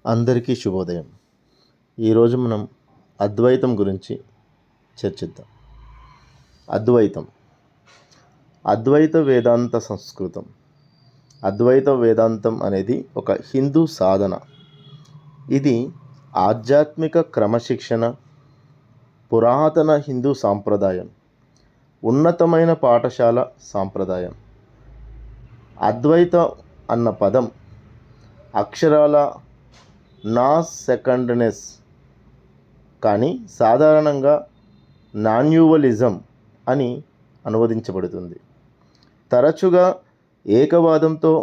అందరికీ శుభోదయం. ఈరోజు మనం అద్వైతం గురించి చర్చిద్దాం. అద్వైతం అద్వైత వేదాంత సంస్కృతం. అద్వైత వేదాంతం అనేది ఒక హిందూ సాధన. ఇది ఆధ్యాత్మిక క్రమశిక్షణ, పురాతన హిందూ సాంప్రదాయం, ఉన్నతమైన పాఠశాల సాంప్రదాయం. అద్వైతం అన్న పదం అక్షరాల సెకండ్నెస్ కానీ సాధారణంగా నాన్యువలిజం అని అనువదించబడుతుంది. తరచుగా ఏకవాదంతో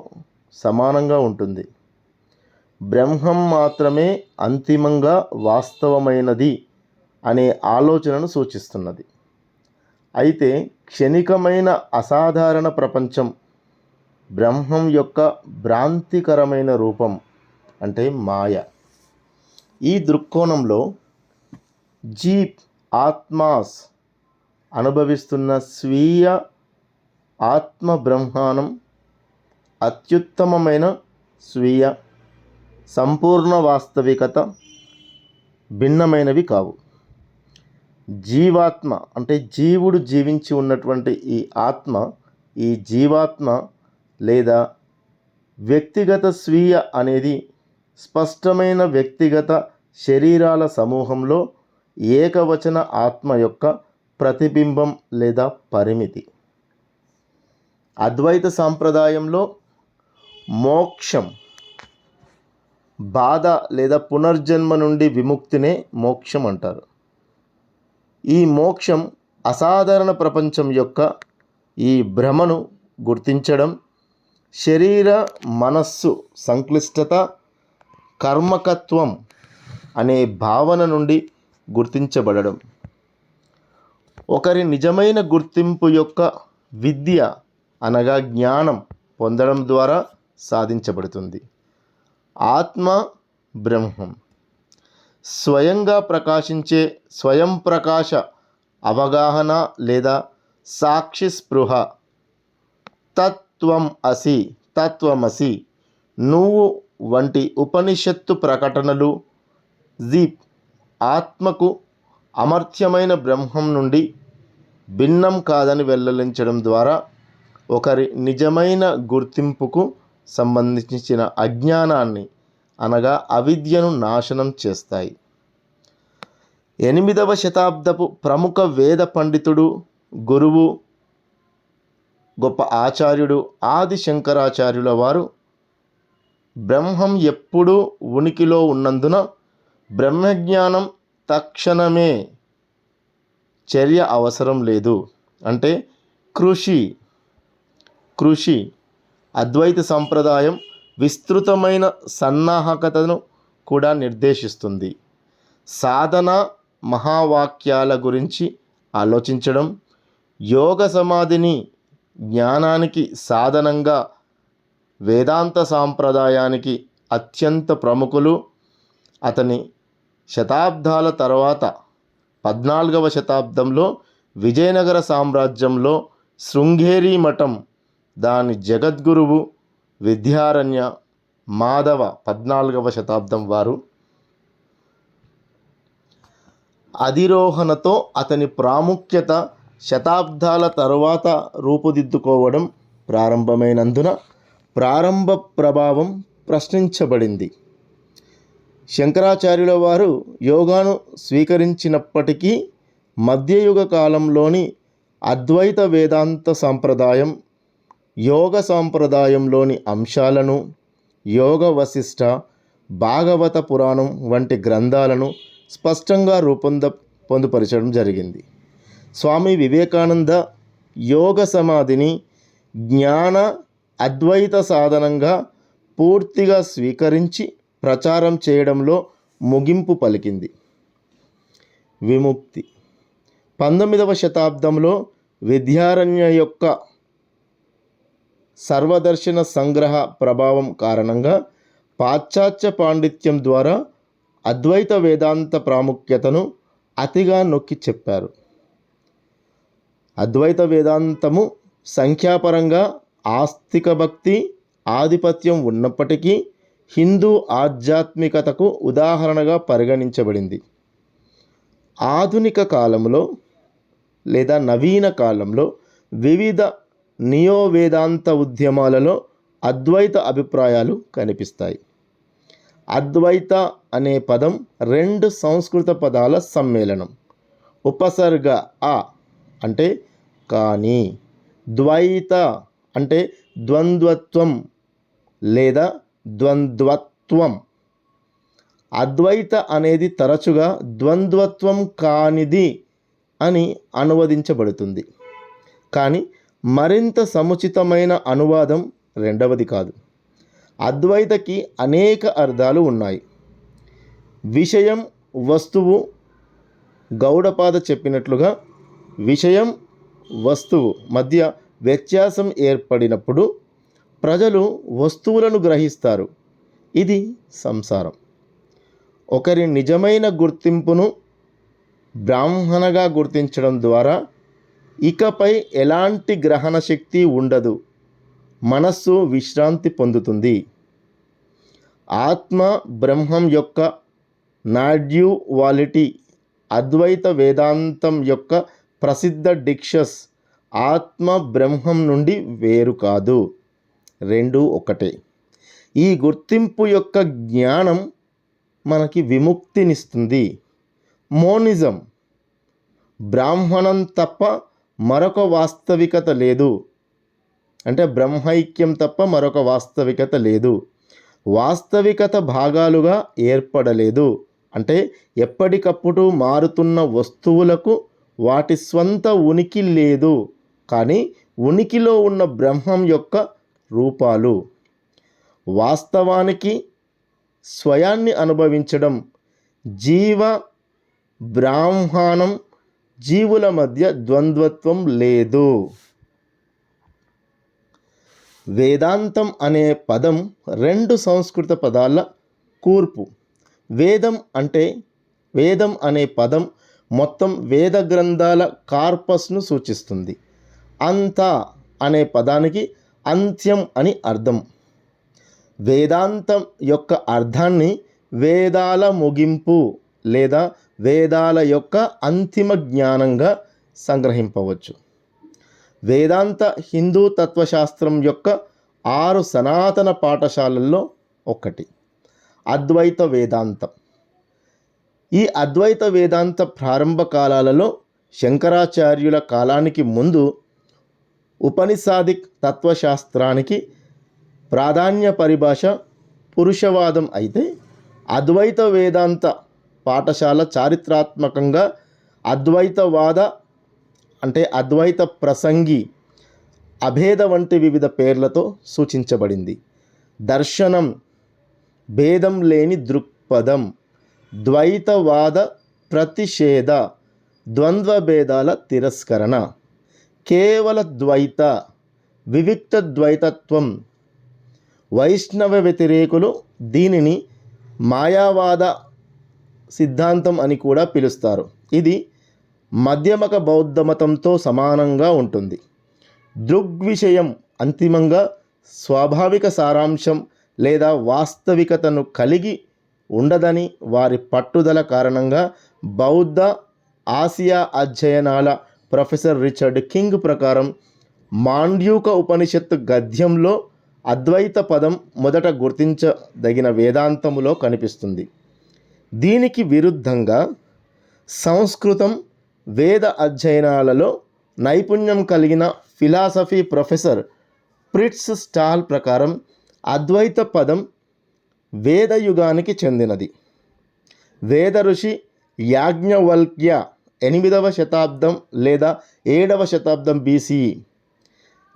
సమానంగా ఉంటుంది. బ్రహ్మం మాత్రమే అంతిమంగా వాస్తవమైనది అనే ఆలోచనను సూచిస్తున్నది. అయితే క్షణికమైన అసాధారణ ప్రపంచం బ్రహ్మం యొక్క భ్రాంతికరమైన రూపం అంటే మాయ. ఈ దృక్కోణంలో ఆత్మాస్ అనుభవిస్తున్న స్వీయ ఆత్మ బ్రహ్మానం అత్యుత్తమమైన స్వీయ సంపూర్ణ వాస్తవికత భిన్నమైనవి కావు. జీవాత్మ అంటే జీవుడు జీవించి ఉన్నటువంటి ఈ జీవాత్మ లేదా వ్యక్తిగత స్వీయ అనేది స్పష్టమైన వ్యక్తిగత శరీరాల సమూహంలో ఏకవచన ఆత్మ యొక్క ప్రతిబింబం లేదా పరిమితి. అద్వైత సాంప్రదాయంలో మోక్షం, బాధ లేదా పునర్జన్మ నుండి విముక్తినే మోక్షం అంటారు. ఈ మోక్షం అసాధారణ ప్రపంచం యొక్క ఈ భ్రమను గుర్తించడం, శరీర మనస్సు సంక్లిష్టత, కర్మకత్వం అనే భావన నుండి గుర్తించబడడం, ఒకరి నిజమైన గుర్తింపు యొక్క విద్య అనగా జ్ఞానం పొందడం ద్వారా సాధించబడుతుంది. ఆత్మ బ్రహ్మం స్వయంగా ప్రకాశించే స్వయం ప్రకాశ అవగాహన లేదా సాక్షి స్పృహ. తత్వమసి, నువ్వు వంటి ఉపనిషత్తు ప్రకటనలు ఆత్మకు అమర్త్యమైన బ్రహ్మం నుండి భిన్నం కాదని వెల్లడించడం ద్వారా ఒకరి నిజమైన గుర్తింపుకు సంబంధించిన అజ్ఞానాన్ని అనగా అవిద్యను నాశనం చేస్తాయి. 8వ శతాబ్దపు ప్రముఖ వేద పండితుడు, గురువు, గొప్ప ఆచార్యుడు ఆది శంకరాచార్యుల వారు బ్రహ్మం ఎప్పుడూ ఉనికిలో ఉన్నందున బ్రహ్మజ్ఞానం తక్షణమే, చర్య అవసరం లేదు అంటే కృషి అద్వైత సంప్రదాయం విస్తృతమైన సన్నాహకతను కూడా నిర్దేశిస్తుంది. సాధన మహావాక్యాల గురించి ఆలోచించడం, యోగ సమాధిని జ్ఞానానికి సాధనంగా వేదాంత సాంప్రదాయానికి అత్యంత ప్రముఖులు. అతని శతాబ్దాల తర్వాత 14వ శతాబ్దంలో విజయనగర సామ్రాజ్యంలో శృంగేరి మఠం దాని జగద్గురువు విద్యారణ్య మాధవ 14వ శతాబ్దం వారు అధిరోహణతో అతని ప్రాముఖ్యత శతాబ్దాల తరువాత రూపుదిద్దుకోవడం ప్రారంభమైనందున ప్రారంభ ప్రభావం ప్రశ్నించబడింది. శంకరాచార్యుల వారు యోగాను స్వీకరించినప్పటికీ మధ్యయుగ కాలంలోని అద్వైత వేదాంత సంప్రదాయం యోగ సాంప్రదాయంలోని అంశాలను యోగ వశిష్ట, భాగవత పురాణం వంటి గ్రంథాలను స్పష్టంగా పొందుపరచడం జరిగింది. స్వామి వివేకానంద యోగ సమాధిని జ్ఞాన అద్వైత సాధనంగా పూర్తిగా స్వీకరించి ప్రచారం చేయడంలో ముగింపు పలికింది. విముక్తి 19వ శతాబ్దంలో విద్యారణ్య యొక్క సర్వదర్శన సంగ్రహ ప్రభావం కారణంగా పాశ్చాత్య పాండిత్యం ద్వారా అద్వైత వేదాంత ప్రాముఖ్యతను అతిగా నొక్కి చెప్పారు. అద్వైత వేదాంతము సంఖ్యాపరంగా ఆస్తిక భక్తి ఆధిపత్యం ఉన్నప్పటికీ హిందూ ఆధ్యాత్మికతకు ఉదాహరణగా పరిగణించబడింది. ఆధునిక కాలంలో లేదా నవీన కాలంలో వివిధ నియో వేదాంత ఉద్యమాలలో అద్వైత అభిప్రాయాలు కనిపిస్తాయి. అద్వైత అనే పదం రెండు సంస్కృత పదాల సమ్మేళనం. ఉపసర్గ అ అంటే కానీ, ద్వైత అంటే ద్వంద్వత్వం లేదా ద్వంద్వత్వం. అద్వైత అనేది తరచుగా ద్వంద్వత్వం కానిది అని అనువదించబడుతుంది, కానీ మరింత సముచితమైన అనువాదం రెండవది కాదు. అద్వైతకి అనేక అర్థాలు ఉన్నాయి. విషయం, వస్తువు, గౌడపాద చెప్పినట్లుగా విషయం, వస్తువు మధ్య వ్యత్యాసం ఏర్పడినప్పుడు ప్రజలు వస్తువులను గ్రహిస్తారు. ఇది సంసారం. ఒకరి నిజమైన గుర్తింపును బ్రాహ్మణగా గుర్తించడం ద్వారా ఇకపై ఎలాంటి గ్రహణ శక్తి ఉండదు. మనస్సు విశ్రాంతి పొందుతుంది. ఆత్మ బ్రహ్మం యొక్క నాడ్యువాలిటీ అద్వైత వేదాంతం యొక్క ప్రసిద్ధ డిక్షస్ ఆత్మ బ్రహ్మం నుండి వేరు కాదు, రెండు ఒకటే. ఈ గుర్తింపు యొక్క జ్ఞానం మనకి విముక్తినిస్తుంది. మోనిజం, బ్రాహ్మణం తప్ప మరొక వాస్తవికత లేదు అంటే బ్రహ్మైక్యం తప్ప మరొక వాస్తవికత లేదు. వాస్తవికత భాగాలుగా ఏర్పడలేదు అంటే ఎప్పటికప్పుడు మారుతున్న వస్తువులకు వాటి స్వంత ఉనికి లేదు, కానీ ఉనికిలో ఉన్న బ్రహ్మం యొక్క రూపాలు. వాస్తవానికి స్వయాన్ని అనుభవించడం. జీవ బ్రాహ్మణం జీవుల మధ్య ద్వంద్వత్వం లేదు. వేదాంతం అనే పదం రెండు సంస్కృత పదాల కూర్పు. వేదం అనే పదం మొత్తం వేద గ్రంథాల కార్పస్ను సూచిస్తుంది. అంత అనే పదానికి అంత్యం అని అర్థం. వేదాంతం యొక్క అర్థాన్ని వేదాల ముగింపు లేదా వేదాల యొక్క అంతిమ జ్ఞానంగా సంగ్రహింపవచ్చు. వేదాంత హిందూ తత్వశాస్త్రం యొక్క 6 సనాతన పాఠశాలల్లో ఒకటి అద్వైత వేదాంతం. ఈ అద్వైత వేదాంత ప్రారంభ కాలాలలో శంకరాచార్యుల కాలానికి ముందు ఉపనిషాదిక్ తత్వశాస్త్రానికి ప్రాధాన్య పరిభాష పురుషవాదం అయితే, అద్వైత వేదాంత పాఠశాల చారిత్రాత్మకంగా అద్వైతవాద అంటే అద్వైత ప్రసంగి, అభేద వంటి వివిధ పేర్లతో సూచించబడింది. దర్శనం, భేదం లేని దృక్పథం, ద్వైతవాద ప్రతిషేధ, ద్వంద్వ భేదాల తిరస్కరణ, కేవల ద్వైత, వివిక్త ద్వైతత్వం. వైష్ణవ వ్యతిరేకులు దీనిని మాయావాద సిద్ధాంతం అని కూడా పిలుస్తారు. ఇది మధ్యమక బౌద్ధ మతంతో సమానంగా ఉంటుంది. దృగ్విషయం అంతిమంగా స్వాభావిక సారాంశం లేదా వాస్తవికతను కలిగి ఉండదని వారి పట్టుదల కారణంగా బౌద్ధ ఆసియా అధ్యయనాల ప్రొఫెసర్ రిచర్డ్ కింగ్ ప్రకారం మాండ్యూక ఉపనిషత్తు గద్యంలో అద్వైత పదం మొదట గుర్తించదగిన వేదాంతములో కనిపిస్తుంది. దీనికి విరుద్ధంగా సంస్కృతం వేద అధ్యయనాలలో నైపుణ్యం కలిగిన ఫిలాసఫీ ప్రొఫెసర్ ఫ్రిట్జ్ స్టాల్ ప్రకారం అద్వైత పదం వేదయుగానికి చెందినది. వేద ఋషి యాజ్ఞవల్క్య 8వ శతాబ్దం లేదా 7వ శతాబ్దం BCE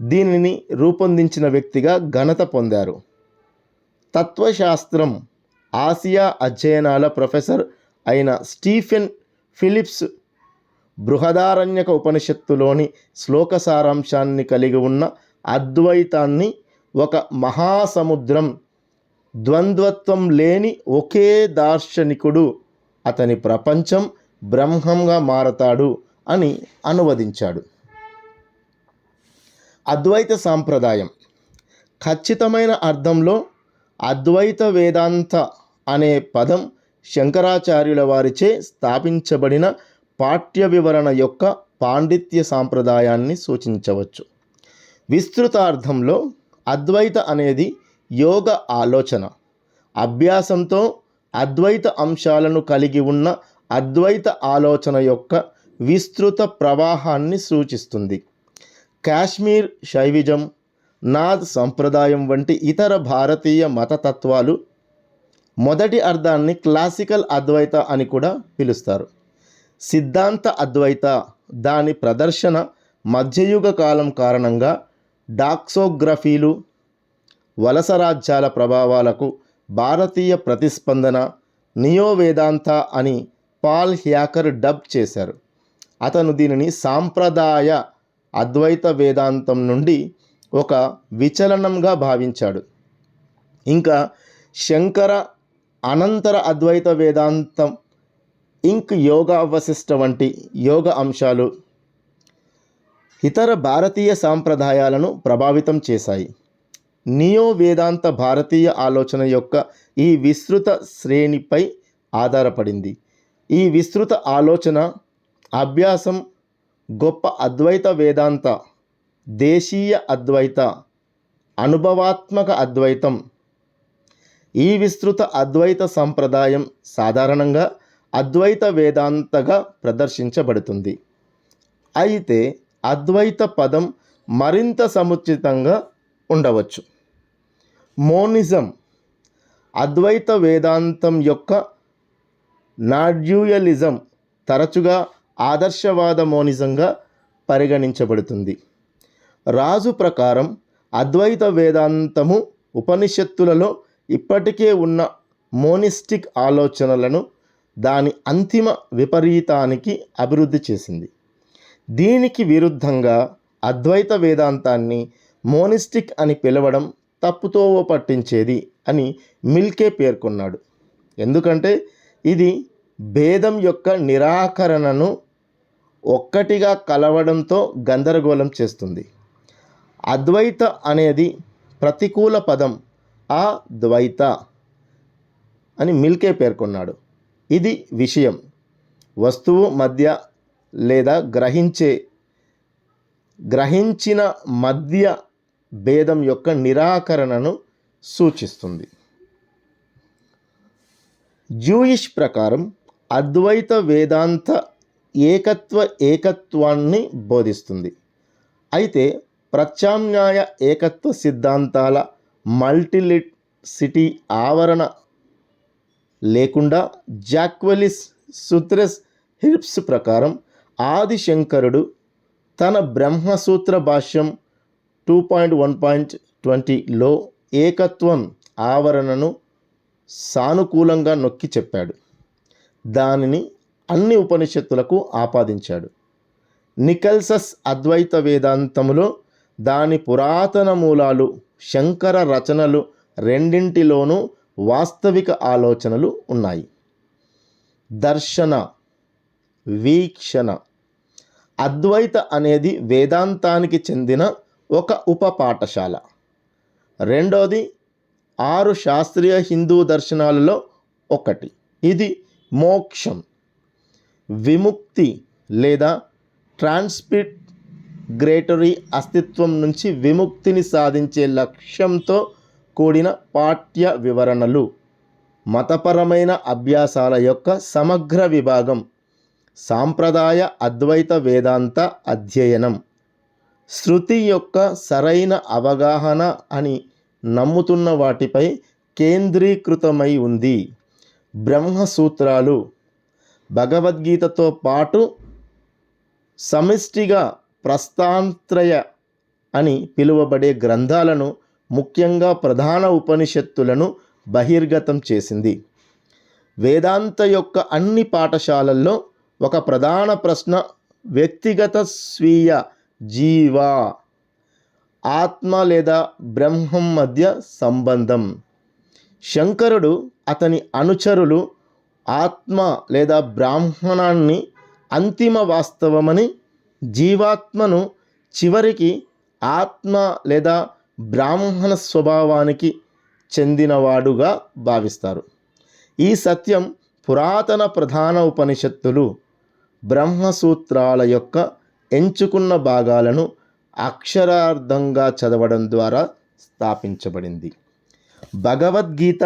దీనిని రూపొందించిన వ్యక్తిగా ఘనత పొందారు. తత్వశాస్త్రం ఆసియా అధ్యయనాల ప్రొఫెసర్ అయిన స్టీఫెన్ ఫిలిప్స్ బృహదారణ్యక ఉపనిషత్తులోని శ్లోక సారాంశాన్ని కలిగి ఉన్న అద్వైతాన్ని ఒక మహాసముద్రం, ద్వంద్వత్వం లేని ఒకే దార్శనికుడు, అతని ప్రపంచం బ్రహ్మంగా మారతాడు అని అనువదించాడు. అద్వైత సాంప్రదాయం ఖచ్చితమైన అర్థంలో అద్వైత వేదాంత అనే పదం శంకరాచార్యుల వారిచే స్థాపించబడిన పాఠ్య వివరణ యొక్క పాండిత్య సాంప్రదాయాన్ని సూచించవచ్చు. విస్తృతార్థంలో అద్వైత అనేది యోగ ఆలోచన, అభ్యాసంతో అద్వైత అంశాలను కలిగి ఉన్న అద్వైత ఆలోచన యొక్క విస్తృత ప్రవాహాన్ని సూచిస్తుంది. కాశ్మీర్ శైవిజం, నాద్ సంప్రదాయం వంటి ఇతర భారతీయ మతతత్వాలు మొదటి అర్థాన్ని క్లాసికల్ అద్వైత అని కూడా పిలుస్తారు. సిద్ధాంత అద్వైత దాని ప్రదర్శన మధ్యయుగ కాలం కారణంగా డాక్సోగ్రఫీలు, వలస రాజ్యాల ప్రభావాలకు భారతీయ ప్రతిస్పందన, నియో వేదాంత అని పాల్ హ్యాకర్ డబ్ చేశారు. అతను దీనిని సాంప్రదాయ అద్వైత వేదాంతం నుండి ఒక విచలనంగా భావించాడు. ఇంకా శంకర అనంతర అద్వైత వేదాంతం యోగా వశిష్ట వంటి యోగ అంశాలు ఇతర భారతీయ సాంప్రదాయాలను ప్రభావితం చేశాయి. నియో వేదాంత భారతీయ ఆలోచన యొక్క ఈ విస్తృత శ్రేణిపై ఆధారపడింది. ఈ విస్తృత ఆలోచన అభ్యాసం గొప్ప అద్వైత వేదాంత, దేశీయ అద్వైత, అనుభవాత్మక అద్వైతం. ఈ విస్తృత అద్వైత సంప్రదాయం సాధారణంగా అద్వైత వేదాంతగా ప్రదర్శించబడుతుంది. అయితే అద్వైత పదం మరింత సముచితంగా ఉండవచ్చు. మోనిజం అద్వైత వేదాంతం యొక్క నాడ్యూయలిజం తరచుగా ఆదర్శవాద మోనిజంగా పరిగణించబడుతుంది. రాజు ప్రకారం అద్వైత వేదాంతము ఉపనిషత్తులలో ఇప్పటికే ఉన్న మోనిస్టిక్ ఆలోచనలను దాని అంతిమ విపరీతానికి అభివృద్ధి చేసింది. దీనికి విరుద్ధంగా అద్వైత వేదాంతాన్ని మోనిస్టిక్ అని పిలవడం తప్పుతోవ పట్టించేది అని మిల్కే పేర్కొన్నాడు. ఎందుకంటే ఇది భేదం యొక్క నిరాకరణను ఒక్కటిగా కలవడంతో గందరగోళం చేస్తుంది. అద్వైత అనేది ప్రతికూల పదం అద్వైత అని మిల్కే పేర్కొన్నాడు. ఇది విషయం, వస్తువు మధ్య లేదా గ్రహించిన మధ్య భేదం యొక్క నిరాకరణను సూచిస్తుంది. జూయిష్ ప్రకారం అద్వైత వేదాంత ఏకత్వాన్ని బోధిస్తుంది. అయితే ప్రత్యామ్నాయ ఏకత్వ సిద్ధాంతాల మల్టిలిసిటీ ఆవరణ లేకుండా జాక్వెలిస్ సుత్రెస్ హిర్బ్స్ ప్రకారం ఆదిశంకరుడు తన బ్రహ్మసూత్ర భాష్యం 2.1.20లో ఏకత్వం ఆవరణను సానుకూలంగా నొక్కి చెప్పాడు. దానిని అన్ని ఉపనిషత్తులకు ఆపాదించాడు. నికల్సస్ అద్వైత వేదాంతములో దాని పురాతన మూలాలు, శంకర రచనలు రెండింటిలోనూ వాస్తవిక ఆలోచనలు ఉన్నాయి. దర్శన వీక్షణ అద్వైత అనేది వేదాంతానికి చెందిన ఒక ఉపపాఠశాల. రెండోది 6 శాస్త్రీయ హిందూ దర్శనాలలో ఒకటి. ఇది మోక్షం, విముక్తి లేదా ట్రాన్స్పిగ్రేటరీ అస్తిత్వం నుంచి విముక్తిని సాధించే లక్ష్యంతో కూడిన పాఠ్య వివరణలు, మతపరమైన అభ్యాసాల యొక్క సమగ్ర విభాగం, సాంప్రదాయ అద్వైత వేదాంత అధ్యయనం, శృతి యొక్క సరైన అవగాహన అని నమ్ముతున్న వాటిపై కేంద్రీకృతమై ఉంది. బ్రహ్మసూత్రాలు భగవద్గీతతో పాటు సమిష్టిగా ప్రస్థానత్రయ అని పిలువబడే గ్రంథాలను, ముఖ్యంగా ప్రధాన ఉపనిషత్తులను బహిర్గతం చేసింది. వేదాంత యొక్క అన్ని పాఠశాలల్లో ఒక ప్రధాన ప్రశ్న వ్యక్తిగత స్వీయ జీవ, ఆత్మ లేదా బ్రహ్మం మధ్య సంబంధం. శంకరుడు అతని అనుచరులు ఆత్మ లేదా బ్రాహ్మణాన్ని అంతిమ వాస్తవమని, జీవాత్మను చివరికి ఆత్మ లేదా బ్రాహ్మణ స్వభావానికి చెందినవాడుగా భావిస్తారు. ఈ సత్యం పురాతన ప్రధాన ఉపనిషత్తులు బ్రహ్మసూత్రాల యొక్క ఎంచుకున్న భాగాలను అక్షరార్థంగా చదవడం ద్వారా స్థాపించబడింది. భగవద్గీత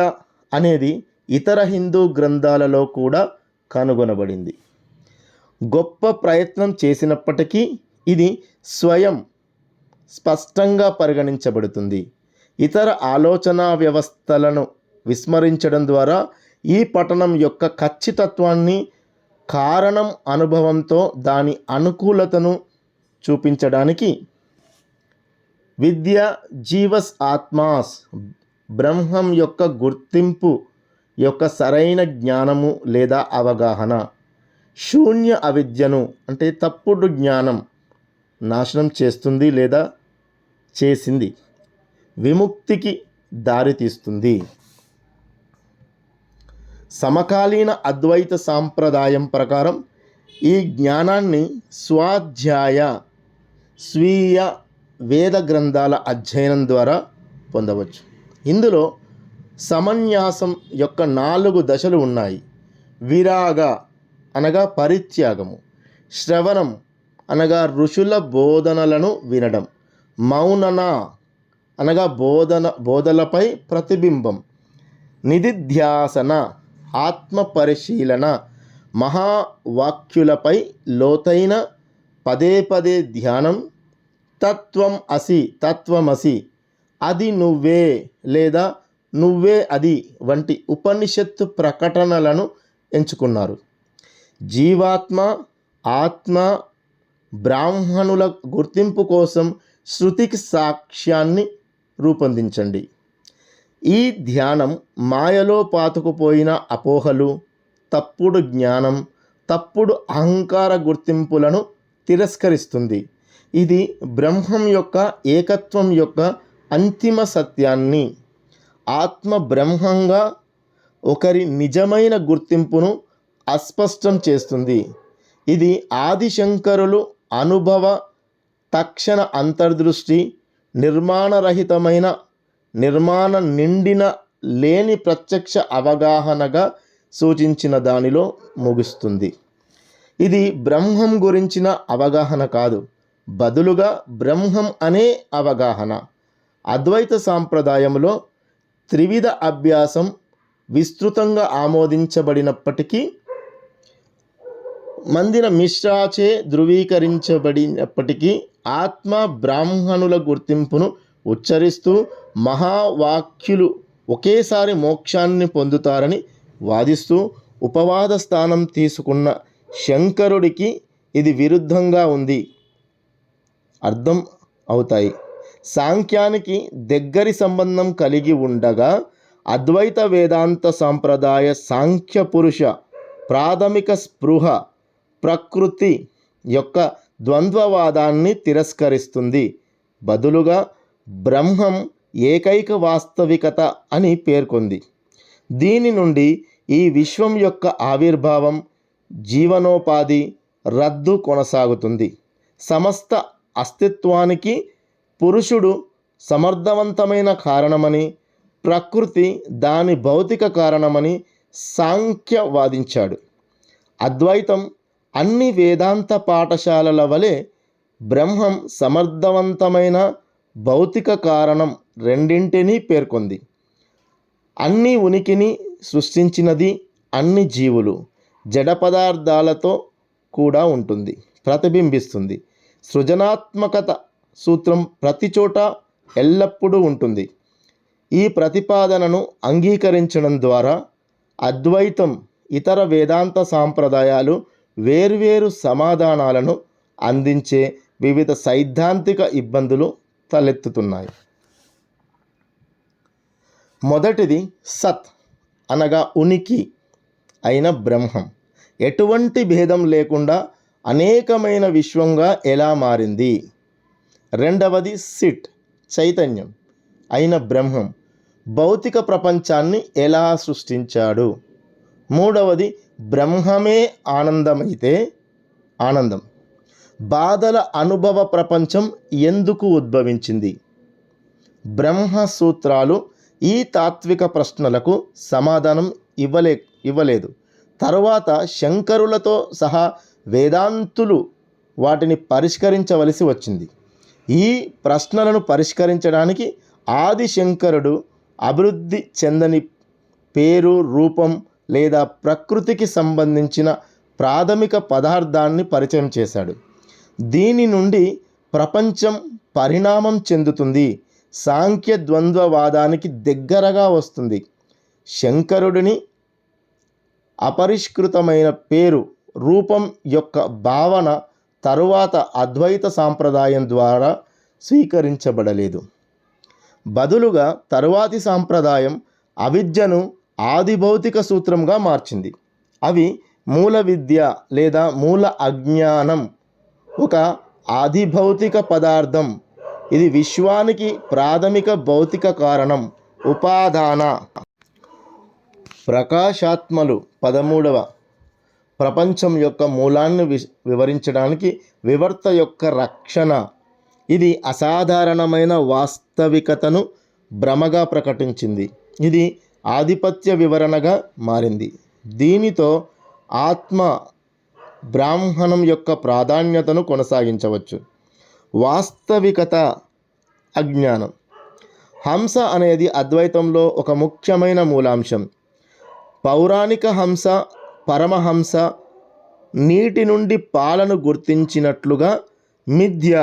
అనేది ఇతర హిందూ గ్రంథాలలో కూడా కనుగొనబడింది. గొప్ప ప్రయత్నం చేసినప్పటికీ ఇది స్వయం స్పష్టంగా పరిగణించబడుతుంది. ఇతర ఆలోచనా వ్యవస్థలను విస్మరించడం ద్వారా ఈ పఠనం యొక్క ఖచ్చితత్వాన్ని, కారణం అనుభవంతో దాని అనుకూలతను చూపించడానికి విద్య, జీవస్ ఆత్మాస్, బ్రహ్మం యొక్క గుర్తింపు యొక్క సరైన జ్ఞానము లేదా అవగాహన, శూన్య అవిద్యను అంటే తప్పుడు జ్ఞానం నాశనం చేస్తుంది లేదా చేసింది, విముక్తికి దారితీస్తుంది. సమకాలీన అద్వైత సాంప్రదాయం ప్రకారం ఈ జ్ఞానాన్ని స్వాధ్యాయ, స్వీయ వేద గ్రంథాల అధ్యయనం ద్వారా పొందవచ్చు. ఇందులో సమన్యాసం యొక్క 4 దశలు ఉన్నాయి. విరాగ అనగా పరిత్యాగము, శ్రవణం అనగా ఋషుల బోధనలను వినడం, మౌనన అనగా బోధలపై ప్రతిబింబం, నిధిధ్యాసన ఆత్మ పరిశీలన, మహావాక్యులపై లోతైన పదే పదే ధ్యానం, తత్వం అసి, తత్వమసి, అది నువ్వే లేదా నువ్వే అది వంటి ఉపనిషత్తు ప్రకటనలను ఎంచుకున్నారు. జీవాత్మ, ఆత్మ, బ్రాహ్మణుల గుర్తింపు కోసం శృతికి సాక్ష్యాన్ని రూపొందించండి. ఈ ధ్యానం మాయలో పాతుకుపోయిన అపోహలు, తప్పుడు జ్ఞానం, తప్పుడు అహంకార గుర్తింపులను తిరస్కరిస్తుంది. ఇది బ్రహ్మం యొక్క ఏకత్వం యొక్క అంతిమ సత్యాన్ని, ఆత్మ బ్రహ్మంగా ఒకరి నిజమైన గుర్తింపును అస్పష్టం చేస్తుంది. ఇది ఆదిశంకరులు అనుభవ తక్షణ అంతర్దృష్టి, నిర్మాణరహితమైన, నిర్మాణ నిండిన లేని ప్రత్యక్ష అవగాహనగా సూచించిన దానిలో ముగుస్తుంది. ఇది బ్రహ్మం గురించిన అవగాహన కాదు, బదులుగా బ్రహ్మం అనే అవగాహన. అద్వైత సాంప్రదాయంలో త్రివిధ అభ్యాసం విస్తృతంగా ఆమోదించబడినప్పటికీ, మందిన మిశ్రాచే ధృవీకరించబడినప్పటికీ, ఆత్మ బ్రాహ్మణుల గుర్తింపును ఉచ్చరిస్తూ మహావాక్యులు ఒకేసారి మోక్షాన్ని పొందుతారని వాదిస్తూ ఉపవాద స్థానం తీసుకున్న శంకరుడికి ఇది విరుద్ధంగా ఉంది అర్థం అవుతాయి. సాంఖ్యానికి దగ్గరి సంబంధం కలిగి ఉండగా అద్వైత వేదాంత సాంప్రదాయ సాంఖ్య పురుష ప్రాథమిక స్పృహ ప్రకృతి యొక్క ద్వంద్వవాదాన్ని తిరస్కరిస్తుంది. బదులుగా బ్రహ్మం ఏకైక వాస్తవికత అని పేర్కొంది. దీని నుండి ఈ విశ్వం యొక్క ఆవిర్భావం, జీవనోపాధి, రద్దు కొనసాగుతుంది. సమస్త అస్తిత్వానికి పురుషుడు సమర్థవంతమైన కారణమని, ప్రకృతి దాని భౌతిక కారణమని సాంఖ్య వాదించాడు. అద్వైతం అన్ని వేదాంత పాఠశాలల వలె బ్రహ్మం సమర్థవంతమైన భౌతిక కారణం రెండింటినీ పేర్కొంది. అన్ని ఉనికిని సృష్టించినది అన్ని జీవులు, జడ పదార్థాలతో కూడా ఉంటుంది, ప్రతిబింబిస్తుంది. సృజనాత్మకత సూత్రం ప్రతి చోట ఎల్లప్పుడూ ఉంటుంది. ఈ ప్రతిపాదనను అంగీకరించడం ద్వారా అద్వైతం, ఇతర వేదాంత సాంప్రదాయాలు వేర్వేరు సమాధానాలను అందించే వివిధ సైద్ధాంతిక ఇబ్బందులు తలెత్తుతున్నాయి. మొదటిది సత్ అనగా ఉనికి అయిన బ్రహ్మం ఎటువంటి భేదం లేకుండా అనేకమైన విశ్వంగా ఎలా మారింది. రెండవది సిట్ చైతన్యం అయిన బ్రహ్మం భౌతిక ప్రపంచాన్ని ఎలా సృష్టించాడు. మూడవది బ్రహ్మమే ఆనందమైతే ఆనందం, బాధల అనుభవ ప్రపంచం ఎందుకు ఉద్భవించింది. బ్రహ్మసూత్రాలు ఈ తాత్విక ప్రశ్నలకు సమాధానం ఇవ్వలేదు. తరువాత శంకరులతో సహా వేదాంతులు వాటిని పరిష్కరించవలసి వచ్చింది. ఈ ప్రశ్నలను పరిష్కరించడానికి ఆదిశంకరుడు అభివృద్ధి చెందని పేరు, రూపం లేదా ప్రకృతికి సంబంధించిన ప్రాథమిక పదార్థాన్ని పరిచయం చేశాడు. దీని నుండి ప్రపంచం పరిణామం చెందుతుంది, సాంఖ్య ద్వంద్వవాదానికి దగ్గరగా వస్తుంది. శంకరుడిని అపరిష్కృతమైన పేరు, రూపం యొక్క భావన తరువాత అద్వైత సాంప్రదాయం ద్వారా స్వీకరించబడలేదు. బదులుగా తరువాతి సాంప్రదాయం అవిద్యను ఆదిభౌతిక సూత్రంగా మార్చింది. అవి మూల విద్య లేదా మూల అజ్ఞానం ఒక ఆదిభౌతిక పదార్థం. ఇది విశ్వానికి ప్రాథమిక భౌతిక కారణం, ఉపాదాన. ప్రకాశాత్మలు 13వ ప్రపంచం యొక్క మూలాన్ని వివరించడానికి వివర్త యొక్క రక్షణ. ఇది అసాధారణమైన వాస్తవికతను భ్రమగా ప్రకటించింది. ఇది ఆధిపత్య వివరణగా మారింది. దీనితో ఆత్మ బ్రాహ్మణం యొక్క ప్రాధాన్యతను కొనసాగించవచ్చు. వాస్తవికత అజ్ఞానం. హంస అనేది అద్వైతంలో ఒక ముఖ్యమైన మూలాంశం. పౌరాణిక హంస, పరమహంస నీటి నుండి పాలను గుర్తించినట్లుగా మిథ్య,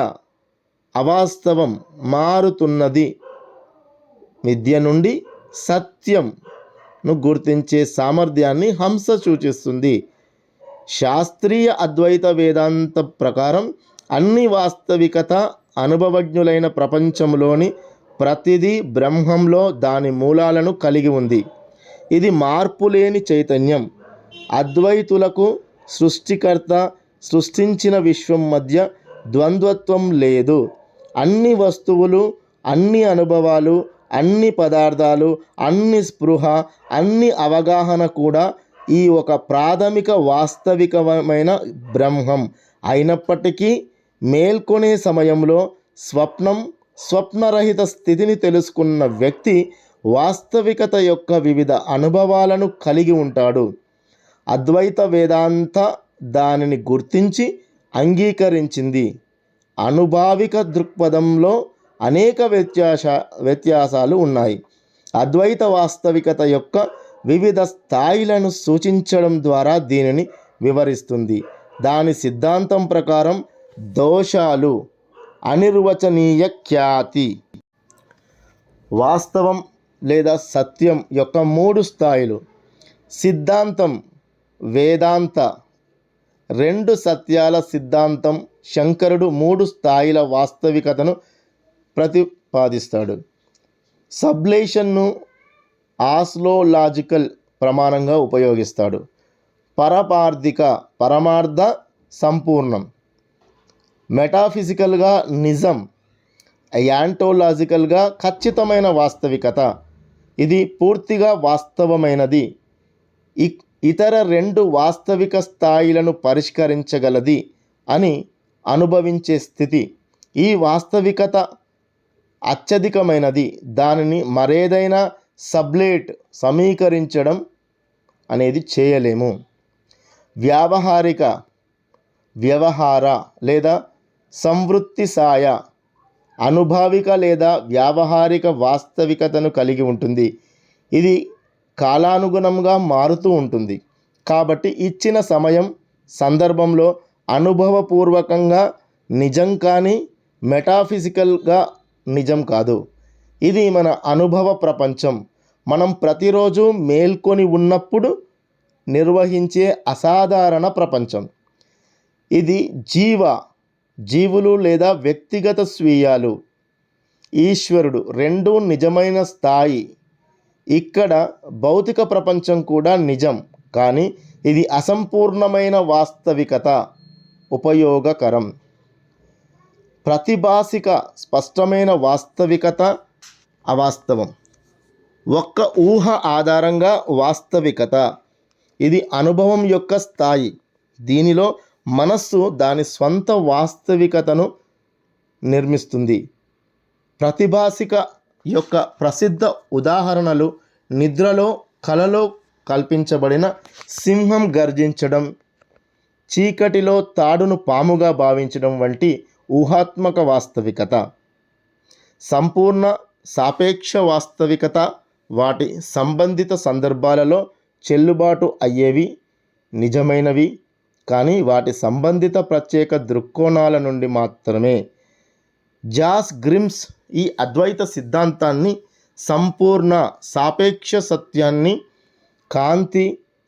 అవాస్తవం మారుతున్నది. మిథ్య నుండి సత్యంను గుర్తించే సామర్థ్యాన్ని హంస సూచిస్తుంది. శాస్త్రీయ అద్వైత వేదాంత ప్రకారం అన్ని వాస్తవికత అనుభవజ్ఞులైన ప్రపంచంలోని ప్రతిదీ బ్రహ్మంలో దాని మూలాలను కలిగి ఉంది. ఇది మార్పులేని చైతన్యం. అద్వైతులకు సృష్టికర్త, సృష్టించిన విశ్వం మధ్య ద్వంద్వత్వం లేదు. అన్ని వస్తువులు, అన్ని అనుభవాలు, అన్ని పదార్థాలు, అన్ని స్పృహ, అన్ని అవగాహన కూడా ఈ ఒక ప్రాథమిక వాస్తవికమైన బ్రహ్మం అయినప్పటికీ మేల్కొనే సమయంలో స్వప్నరహిత స్థితిని తెలుసుకున్న వ్యక్తి వాస్తవికత యొక్క వివిధ అనుభవాలను కలిగి ఉంటాడు. అద్వైత వేదాంత దానిని గుర్తించి అంగీకరించింది. అనుభావిక దృక్పథంలో అనేక వ్యత్యాసాలు ఉన్నాయి. అద్వైత వాస్తవికత యొక్క వివిధ స్థాయిలను సూచించడం ద్వారా దీనిని వివరిస్తుంది. దాని సిద్ధాంతం ప్రకారం దోషాలు అనిర్వచనీయ ఖ్యాతి. వాస్తవం లేదా సత్యం యొక్క 3 స్థాయిలు. సిద్ధాంతం వేదాంత 2 సత్యాల సిద్ధాంతం. శంకరుడు 3 స్థాయిల వాస్తవికతను ప్రతిపాదిస్తాడు. సబ్లేషన్ను ఆస్ట్రోలాజికల్ ప్రమాణంగా ఉపయోగిస్తాడు. పరమార్థ సంపూర్ణం. మెటాఫిజికల్గా నిజం. యాంటోలాజికల్గా ఖచ్చితమైన వాస్తవికత. ఇది పూర్తిగా వాస్తవమైనది. ఇతర 2 వాస్తవిక స్థాయిలను పరిష్కరించగలది అని అనుభవించే స్థితి. ఈ వాస్తవికత అత్యధికమైనది. దానిని మరేదైనా సబ్లేట్ సమీకరించడం అనేది చేయలేము. వ్యవహార లేదా సంవృత్తిసాయ అనుభావిక లేదా వ్యావహారిక వాస్తవికతను కలిగి ఉంటుంది. ఇది కాలానుగుణంగా మారుతూ ఉంటుంది. కాబట్టి ఇచ్చిన సమయం, సందర్భంలో అనుభవపూర్వకంగా నిజం కానీ మెటాఫిజికల్గా నిజం కాదు. ఇది మన అనుభవ ప్రపంచం. మనం ప్రతిరోజు మేల్కొని ఉన్నప్పుడు నిర్వహించే అసాధారణ ప్రపంచం. ఇది జీవులు లేదా వ్యక్తిగత స్వీయాలు, ఈశ్వరుడు రెండూ నిజమైన స్థాయి. ఇక్కడ భౌతిక ప్రపంచం కూడా నిజం, కానీ ఇది అసంపూర్ణమైన వాస్తవికత. ఉపయోగకరం. ప్రతిభాసిక స్పష్టమైన వాస్తవికత, అవాస్తవం. ఒక్క ఊహ ఆధారంగా వాస్తవికత. ఇది అనుభవం యొక్క స్థాయి. దీనిలో మనస్సు దాని స్వంత వాస్తవికతను నిర్మిస్తుంది. ప్రతిభాసిక యొక్క ప్రసిద్ధ ఉదాహరణలు నిద్రలో కలలో కల్పించబడిన సింహం గర్జించడం, చీకటిలో తాడును పాముగా భావించడం వంటి ఊహాత్మక వాస్తవికత, సంపూర్ణ సాపేక్ష వాస్తవికత వాటి సంబంధిత సందర్భాలలో చెల్లుబాటు అయ్యేవి, నిజమైనవి, కానీ వాటి సంబంధిత ప్రత్యేక దృక్కోణాల నుండి మాత్రమే. జాస్ గ్రిమ్స్ ఈ అద్వైత సిద్ధాంతాన్ని సంపూర్ణ సాపేక్ష సత్యాన్ని కాంతి,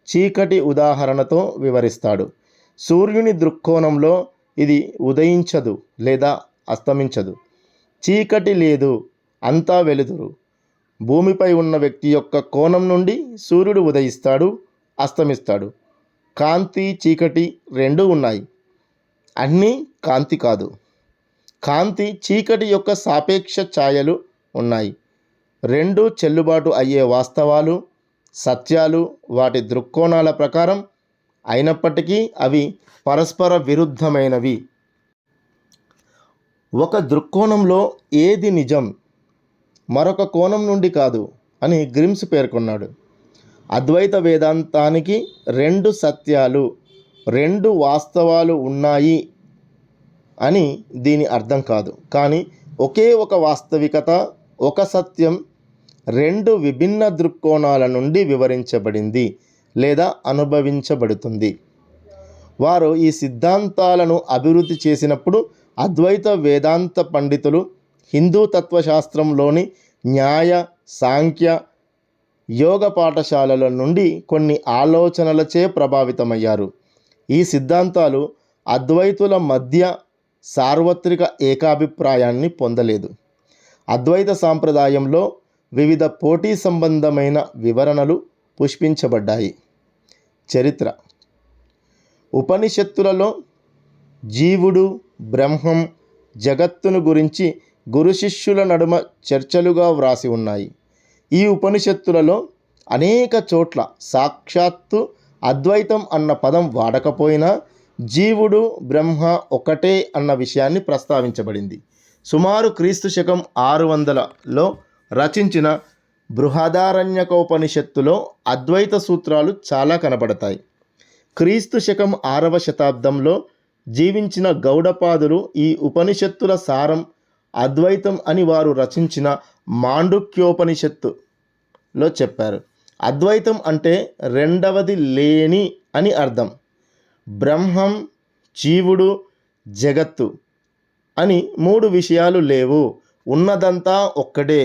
చీకటి ఉదాహరణతో వివరిస్తాడు. సూర్యుని దృక్కోణంలో ఇది ఉదయించదు లేదా అస్తమించదు. చీకటి లేదు, అంతా వెలుతురు. భూమిపై ఉన్న వ్యక్తి యొక్క కోణం నుండి సూర్యుడు ఉదయిస్తాడు, అస్తమిస్తాడు. కాంతి, చీకటి రెండూ ఉన్నాయి. అన్నీ కాంతి కాదు. కాంతి, చీకటి యొక్క సాపేక్ష ఛాయలు ఉన్నాయి. రెండూ చెల్లుబాటు అయ్యే వాస్తవాలు, సత్యాలు వాటి దృక్కోణాల ప్రకారం అయినప్పటికీ అవి పరస్పర విరుద్ధమైనవి. ఒక దృక్కోణంలో ఏది నిజం, మరొక కోణం నుండి కాదు అని గ్రిమ్స్ పేర్కొన్నాడు. అద్వైత వేదాంతానికి రెండు సత్యాలు, రెండు వాస్తవాలు ఉన్నాయి అని దీని అర్థం కాదు. కానీ ఒకే ఒక వాస్తవికత, ఒక సత్యం రెండు విభిన్న దృక్కోణాల నుండి వివరించబడింది లేదా అనుభవించబడుతుంది. వారు ఈ సిద్ధాంతాలను అభివృద్ధి చేసినప్పుడు అద్వైత వేదాంత పండితులు హిందూ తత్వశాస్త్రంలోని న్యాయ, సాంఖ్య, యోగ పాఠశాలల నుండి కొన్ని ఆలోచనలచే ప్రభావితమయ్యారు. ఈ సిద్ధాంతాలు అద్వైతుల మధ్య సార్వత్రిక ఏకాభిప్రాయాన్ని పొందలేదు. అద్వైత సాంప్రదాయంలో వివిధ పోటీ సంబంధమైన వివరణలు పుష్పించబడ్డాయి. చరిత్ర. ఉపనిషత్తులలో జీవుడు, బ్రహ్మం, జగత్తును గురించి గురు శిష్యుల నడుమ చర్చలుగా వ్రాసి ఉన్నాయి. ఈ ఉపనిషత్తులలో అనేక చోట్ల సాక్షాత్తు అద్వైతం అన్న పదం వాడకపోయినా జీవుడు, బ్రహ్మ ఒకటే అన్న విషయాన్ని ప్రస్తావించబడింది. సుమారు క్రీస్తు శకం 600లో రచించిన బృహదారణ్యకోపనిషత్తులో అద్వైత సూత్రాలు చాలా కనబడతాయి. క్రీస్తు శకం 6వ శతాబ్దంలో జీవించిన గౌడపాదులు ఈ ఉపనిషత్తుల సారం అద్వైతం అని వారు రచించిన మాండుక్యోపనిషత్తులో చెప్పారు. అద్వైతం అంటే రెండవది లేని అని అర్థం. బ్రహ్మం, జీవుడు, జగత్తు అని మూడు విషయాలు లేవు. ఉన్నదంతా ఒక్కటే.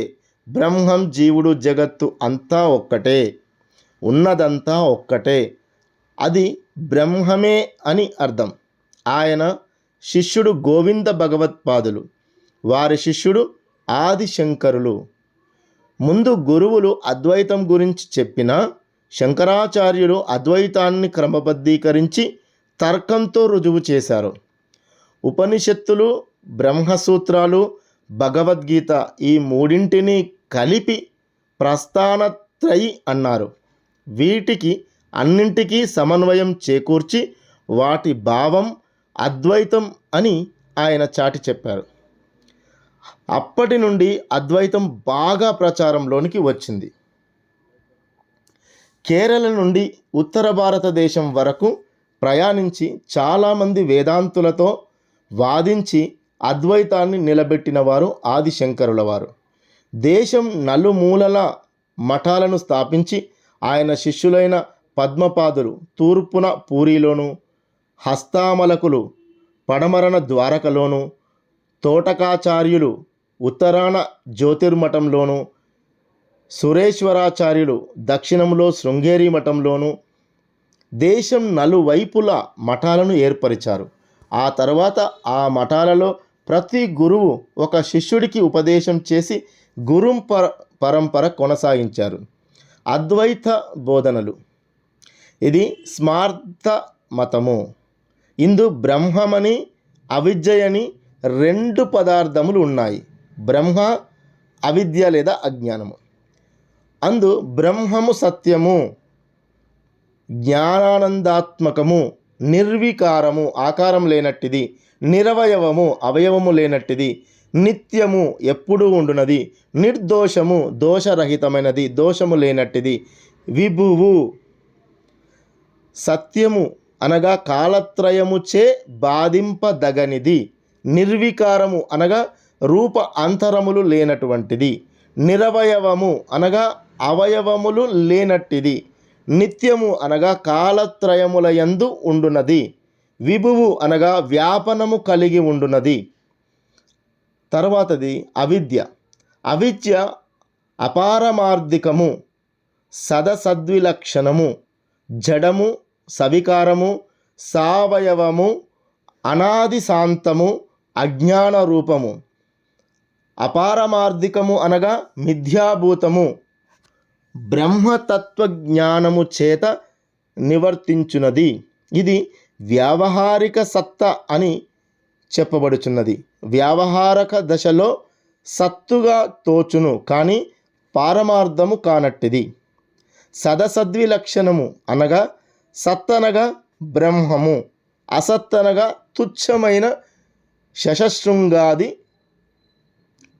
బ్రహ్మం, జీవుడు, జగత్తు అంతా ఒక్కటే. ఉన్నదంతా ఒక్కటే. అది బ్రహ్మమే అని అర్థం. ఆయన శిష్యుడు గోవింద భగవత్పాదులు, వారి శిష్యుడు ఆదిశంకరులు. ముందు గురువులు అద్వైతం గురించి చెప్పినా శంకరాచార్యులు అద్వైతాన్ని క్రమబద్ధీకరించి తర్కంతో రుజువు చేశారు. ఉపనిషత్తులు, బ్రహ్మసూత్రాలు, భగవద్గీత ఈ మూడింటిని కలిపి ప్రస్థానత్రయి అన్నారు. వీటికి అన్నింటికీ సమన్వయం చేకూర్చి వాటి భావం అద్వైతం అని ఆయన చాటి చెప్పారు. అప్పటి నుండి అద్వైతం బాగా ప్రచారంలోనికి వచ్చింది. కేరళ నుండి ఉత్తర భారతదేశం వరకు ప్రయాణించి చాలామంది వేదాంతులతో వాదించి అద్వైతాన్ని నిలబెట్టిన వారు ఆదిశంకరుల వారు. దేశం నలుమూలల మఠాలను స్థాపించి ఆయన శిష్యులైన పద్మపాదులు తూర్పున పూరిలోను, హస్తామలకులు పడమరన ద్వారకలోను, తోటకాచార్యులు ఉత్తరాన జ్యోతిర్మఠంలోను, సురేశ్వరాచార్యులు దక్షిణంలో శృంగేరి మఠంలోను దేశం నలువైపులా మఠాలను ఏర్పరిచారు. ఆ తర్వాత ఆ మఠాలలో ప్రతి గురువు ఒక శిష్యుడికి ఉపదేశం చేసి పరంపర కొనసాగించారు. అద్వైత బోధనలు. ఇది స్మార్త మతము. ఇందు బ్రహ్మమని, అవిద్యయని రెండు పదార్థములు ఉన్నాయి. బ్రహ్మ, అవిద్య లేదా అజ్ఞానము. అందు బ్రహ్మము సత్యము, జ్ఞానానందాత్మకము, నిర్వికారము, ఆకారం లేనట్టిది, నిరవయవము, అవయవము లేనట్టిది, నిత్యము ఎప్పుడూ ఉండునది, నిర్దోషము దోషరహితమైనది, దోషము లేనట్టిది, విభువు సత్యము అనగా కాలత్రయముచే బాధింపదగనిది, నిర్వికారము అనగా రూప అంతరములు లేనటువంటిది, నిరవయవము అనగా అవయవములు లేనట్టిది, నిత్యము అనగా కాలత్రయముల యందు ఉండునది, విభువు అనగా వ్యాపనము కలిగి ఉండునది. తర్వాతది అవిద్య. అవిద్య అపారమార్థికము, సదసద్విలక్షణము, జడము, సవికారము, సావయవము, అనాది శాంతము, అజ్ఞాన రూపము. అపారమార్థికము అనగా మిథ్యాభూతము, బ్రహ్మతత్వజ్ఞానము చేత నివర్తించున్నది. ఇది వ్యావహారిక సత్త అని చెప్పబడుచున్నది. వ్యావహారక దశలో సత్తుగా తోచును, కానీ పారమార్థము కానట్టిది. సదసద్విలక్షణము అనగా సత్తనగా బ్రహ్మము, అసత్తనగా తుచ్చమైన శశశృంగాది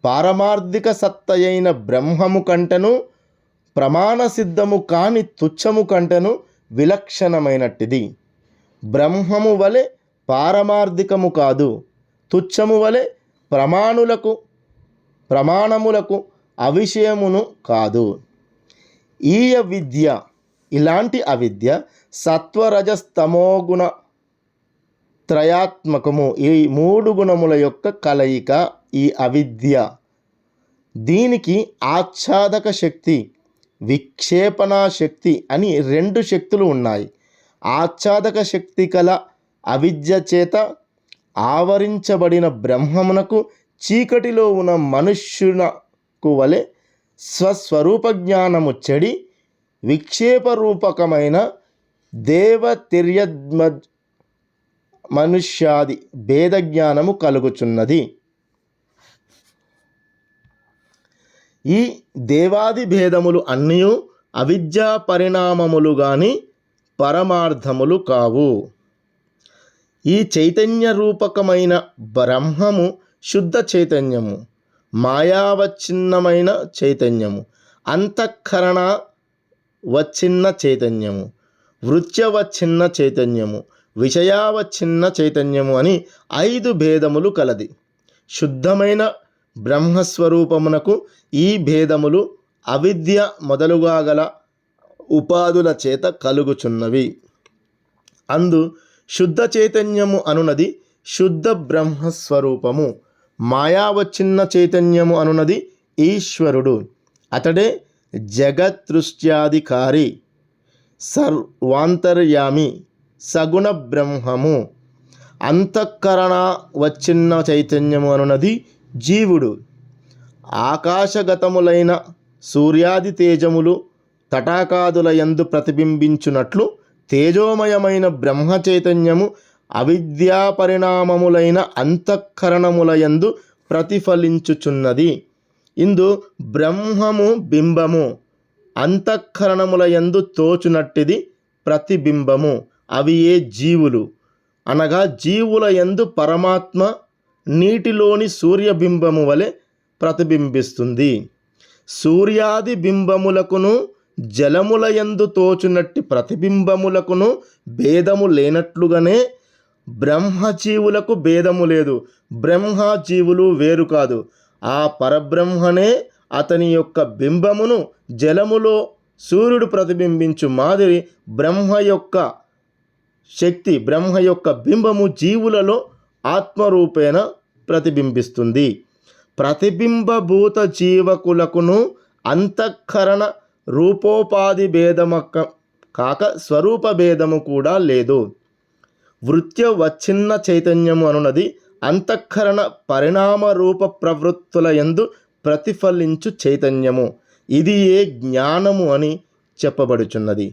పారమార్థిక సత్తయైన బ్రహ్మము కంటెను ప్రమాణసిద్ధము కాని తుచ్చము కంటెను విలక్షణమైనట్టిది. బ్రహ్మము వలె పారమార్థికము కాదు, తుచ్చము వలె ప్రమాణములకు అవిషయమును కాదు. ఈ అవిద్య, ఇలాంటి అవిద్య సత్వరజస్తమోగుణ త్రయాత్మకము, ఈ 3 గుణముల యొక్క కలయిక ఈ అవిద్య. దీనికి ఆచ్ఛాదక శక్తి, విక్షేపణ శక్తి అని 2 శక్తులు ఉన్నాయి. ఆచ్ఛాదక శక్తి కల అవిద్య చేత ఆవరించబడిన బ్రహ్మమునకు చీకటిలో ఉన్న మనుష్యునకు వలె స్వస్వరూప జ్ఞానము చెడి విక్షేపరూపకమైన మనుష్యాది భేద జ్ఞానము కలుగుచున్నది. ఈ దేవాది భేదములు అన్నీ అవిద్యా పరిణామములు గాని పరమార్థములు కావు. ఈ చైతన్య రూపకమైన బ్రహ్మము శుద్ధ చైతన్యము, మాయావచ్ఛిన్నమైన చైతన్యము, అంతఃకరణ వచ్ఛిన్న చైతన్యము, వృత్యవచ్ఛిన్న చైతన్యము, విషయావచ్ఛిన్న చైతన్యము అని 5 భేదములు కలది. శుద్ధమైన బ్రహ్మస్వరూపమునకు ఈ భేదములు అవిద్య మొదలుగా గల ఉపాధుల చేత కలుగుచున్నవి. అందు శుద్ధ చైతన్యము అనునది శుద్ధ బ్రహ్మస్వరూపము, మాయావచ్ఛిన్న చైతన్యము అనునది ఈశ్వరుడు. అతడే జగతృష్ట్యాధికారి, సర్వాంతర్యామి, సగుణ బ్రహ్మము. అంతఃకరణ వచ్ఛిన్న చైతన్యము అనునది జీవుడు. ఆకాశగతములైన సూర్యాది తేజములు తటాకాదుల యందు ప్రతిబింబించున్నట్లు తేజోమయమైన బ్రహ్మ చైతన్యము అవిద్యా పరిణామములైన అంతఃకరణముల యందు ప్రతిఫలించుచున్నది. ఇందు బ్రహ్మము బింబము, అంతఃకరణముల యందు తోచునట్టిది ప్రతిబింబము. అవి ఏ జీవులు అనగా జీవుల యందు పరమాత్మ నీటిలోని సూర్యబింబము వలె ప్రతిబింబిస్తుంది. సూర్యాది బింబములకును జలముల యందు తోచునట్టి ప్రతిబింబములకును భేదము లేనట్లుగానే బ్రహ్మజీవులకు భేదము లేదు. బ్రహ్మజీవులు వేరు కాదు. ఆ పరబ్రహ్మనే అతని యొక్క బింబమును జలములో సూర్యుడు ప్రతిబింబించు మాదిరి బ్రహ్మ యొక్క శక్తి, బ్రహ్మ యొక్క బింబము జీవులలో ఆత్మరూపేణ ప్రతిబింబిస్తుంది. ప్రతిబింబభూత జీవకులకును అంతఃకరణ రూపోపాధి భేదము కాక స్వరూప భేదము కూడా లేదు. వృత్య వచ్ఛిన్న చైతన్యము అనున్నది అంతఃకరణ పరిణామ రూప ప్రవృత్తుల యందు ప్రతిఫలించు చైతన్యము. ఇది ఏ జ్ఞానము అని చెప్పబడుచున్నది.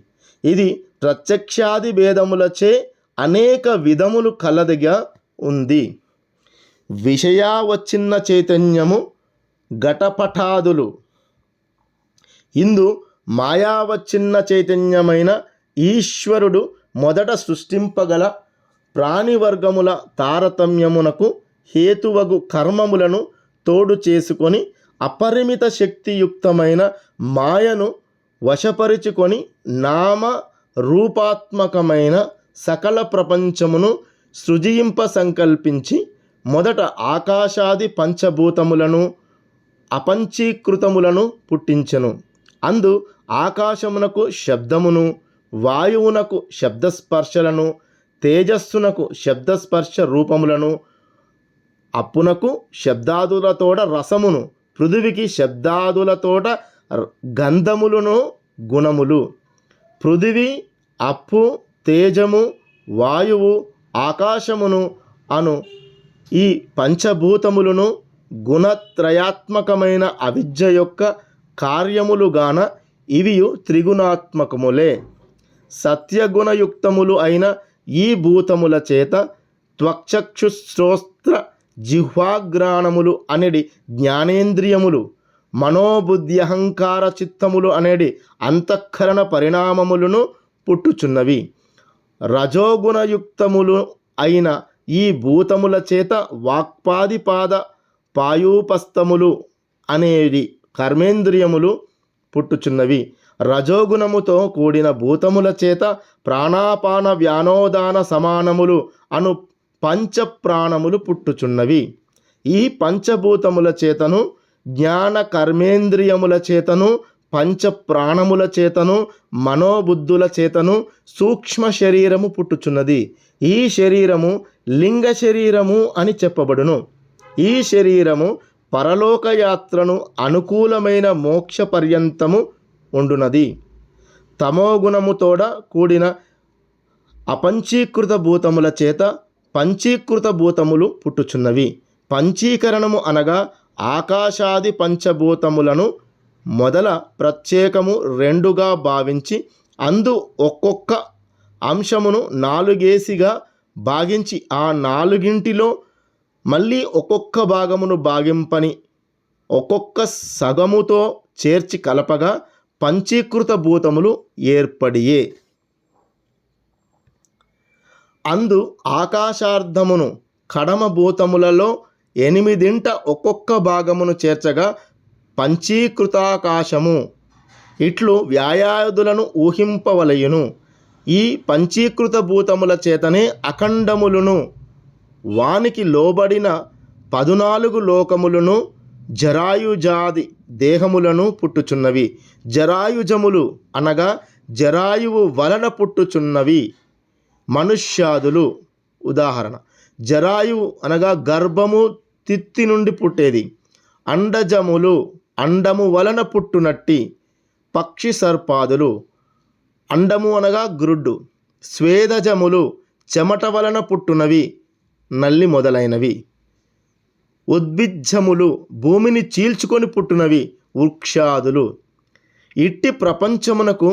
ఇది ప్రత్యక్షాది భేదములచే అనేక విధములు కలదిగా ఉంది. విషయావచ్ఛిన్న చైతన్యము ఘటపటాదులు. ఇందు మాయావచ్ఛిన్న చైతన్యమైన ఈశ్వరుడు మొదట సృష్టింపగల ప్రాణివర్గముల తారతమ్యమునకు హేతువగు కర్మములను తోడు చేసుకొని అపరిమిత శక్తియుక్తమైన మాయను వశపరుచుకొని నామ రూపాత్మకమైన సకల ప్రపంచమును సృజింప సంకల్పించి మొదట ఆకాశాది పంచభూతములను అపంచీకృతములను పుట్టించెను. అందు ఆకాశమునకు శబ్దమును, వాయువునకు శబ్దస్పర్శలను, తేజస్సునకు శబ్దస్పర్శ రూపములను, అప్పునకు శబ్దాదులతోడ రసమును, పృథివికి శబ్దాదులతోట గంధములను గుణములు. పృథివి, అప్పు, తేజము, వాయువు, ఆకాశమును అను ఈ పంచభూతములను గుణత్రయాత్మకమైన అవిద్య యొక్క కార్యములుగాన ఇవియు త్రిగుణాత్మకములే. సత్యగుణయుక్తములు అయిన ఈ భూతముల చేత త్వక్చక్షుశ్రోత్ర జిహ్వాగ్రాణములు అనేది జ్ఞానేంద్రియములు, మనోబుద్ధ్యహంకార చిత్తములు అనేది అంతఃకరణ పరిణామములను పుట్టుచున్నవి. రజోగుణయుక్తములు అయిన ఈ భూతముల చేత వాక్పాదిపాద పాయూపస్థములు అనేది కర్మేంద్రియములు పుట్టుచున్నవి. రజోగుణముతో కూడిన భూతముల చేత ప్రాణాపాన వ్యానోదాన సమానములు అను పంచప్రాణములు పుట్టుచున్నవి. ఈ పంచభూతముల చేతను, జ్ఞాన కర్మేంద్రియముల చేతను, పంచప్రాణముల చేతను, మనోబుద్ధుల చేతను సూక్ష్మ శరీరము పుట్టుచున్నది. ఈ శరీరము లింగ శరీరము అని చెప్పబడును. ఈ శరీరము పరలోకయాత్రను అనుకూలమైన మోక్ష పర్యంతము ఉండునది. తమోగుణముతోడ కూడిన అపంచీకృత భూతముల చేత పంచీకృత భూతములు పుట్టుచున్నవి. పంచీకరణము అనగా ఆకాశాది పంచభూతములను మొదల ప్రత్యేకము రెండుగా భావించి అందు ఒక్కొక్క అంశమును నాలుగేసిగా భాగించి ఆ నాలుగింటిలో మళ్ళీ ఒక్కొక్క భాగమును భాగింపని ఒక్కొక్క సగముతో చేర్చి కలపగా పంచీకృత భూతములు ఏర్పడియే. అందు ఆకాశార్ధమును కడమ భూతములలో 8 ఒక్కొక్క భాగమును చేర్చగా పంచీకృతాకాశము. ఇట్లు వ్యాయాదులను ఊహింపవలయును. ఈ పంచీకృత భూతముల చేతనే అఖండములను, వానికి లోబడిన 14 లోకములను, జరాయుజాది దేహములను పుట్టుచున్నవి. జరాయుజములు అనగా జరాయువు వలన పుట్టుచున్నవి మనుష్యాదులు. ఉదాహరణ, జరాయువు అనగా గర్భము తిత్తి నుండి పుట్టేది. అండజములు అండము వలన పుట్టునట్టి పక్షి సర్పాదులు. అండము అనగా గ్రుడ్డు. స్వేదజములు చెమట వలన పుట్టునవి నల్లి మొదలైనవి. ఉద్భిజ్జములు భూమిని చీల్చుకొని పుట్టునవి వృక్షాదులు. ఇట్టి ప్రపంచమునకు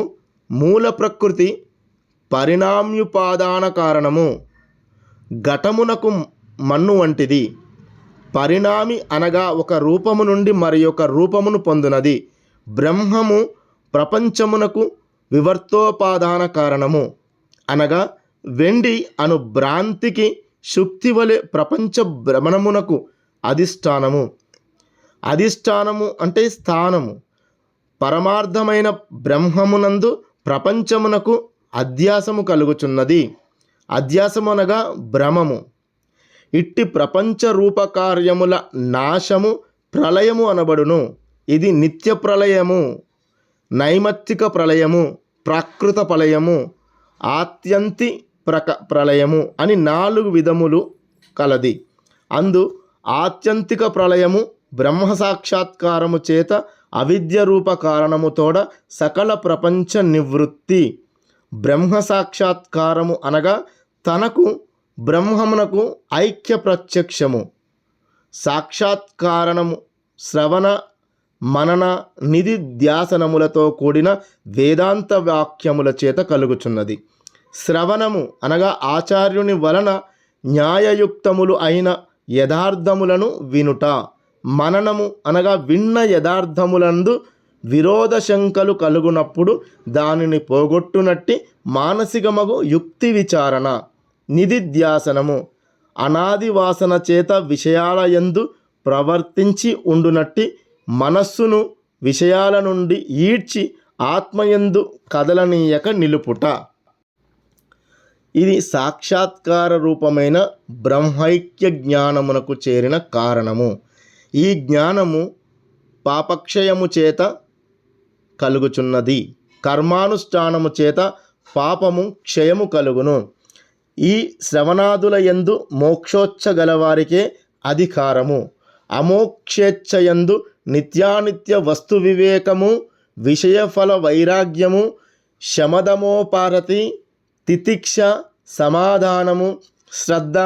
మూల ప్రకృతి పరిణామ్యుపాదాన కారణము. ఘటమునకు మన్ను వంటిది. పరిణామి అనగా ఒక రూపము నుండి మరి ఒక రూపమును పొందునది. బ్రహ్మము ప్రపంచమునకు వివర్తోపాదాన కారణము అనగా వెండి అను భ్రాంతికి శుక్తి వలె ప్రపంచ భ్రమణమునకు అధిష్టానము. అధిష్టానము అంటే స్థానము. పరమార్థమైన బ్రహ్మమునందు ప్రపంచమునకు అధ్యాసము కలుగుచున్నది. అధ్యాసము అనగా భ్రమము. ఇట్టి ప్రపంచ రూపకార్యముల నాశము ప్రళయము అనబడును. ఇది నిత్య ప్రళయము, నైమిత్తిక ప్రళయము, ప్రాకృత ప్రళయము, ఆత్యంతి ప్రళయము అని 4 విధములు కలది. అందు ఆత్యంతిక ప్రళయము బ్రహ్మ సాక్షాత్కారము చేత అవిద్య రూప కారణముతోడ సకల ప్రపంచ నివృత్తి. బ్రహ్మ సాక్షాత్కారము అనగా తనకు బ్రహ్మమునకు ఐక్య ప్రత్యక్షము. సాక్షాత్కారణము శ్రవణ మనన నిధి ధ్యాసనములతో కూడిన వేదాంత వాక్యముల చేత కలుగుచున్నది. శ్రవణము అనగా ఆచార్యుని వలన న్యాయయుక్తములు అయిన యథార్థములను వినుట. మననము అనగా విన్న యథార్థములందు విరోధ శంకలు కలుగునప్పుడు దానిని పోగొట్టునట్టి మానసికమగు యుక్తి విచారణ. నిధిధ్యాసనము అనాది వాసన చేత విషయాల యందు ప్రవర్తించి ఉండునట్టి మనస్సును విషయాల నుండి ఈడ్చి ఆత్మయందు కదలనీయక నిలుపుట. ఇది సాక్షాత్కార రూపమైన బ్రహ్మైక్య జ్ఞానమునకు చేరిన కారణము. ఈ జ్ఞానము పాపక్షయము చేత కలుగుచున్నది. కర్మానుష్ఠానము చేత పాపము క్షయము కలుగును. ఈ శ్రవణాదుల యందు మోక్షోచ్ఛ గలవారికే అధికారము. అమోక్షేచ్ఛయందు నిత్యానిత్య వస్తు వివేకము, విషయఫల వైరాగ్యము, శమదమోపారతి, తితిక్ష, సమాధానము, శ్రద్ధ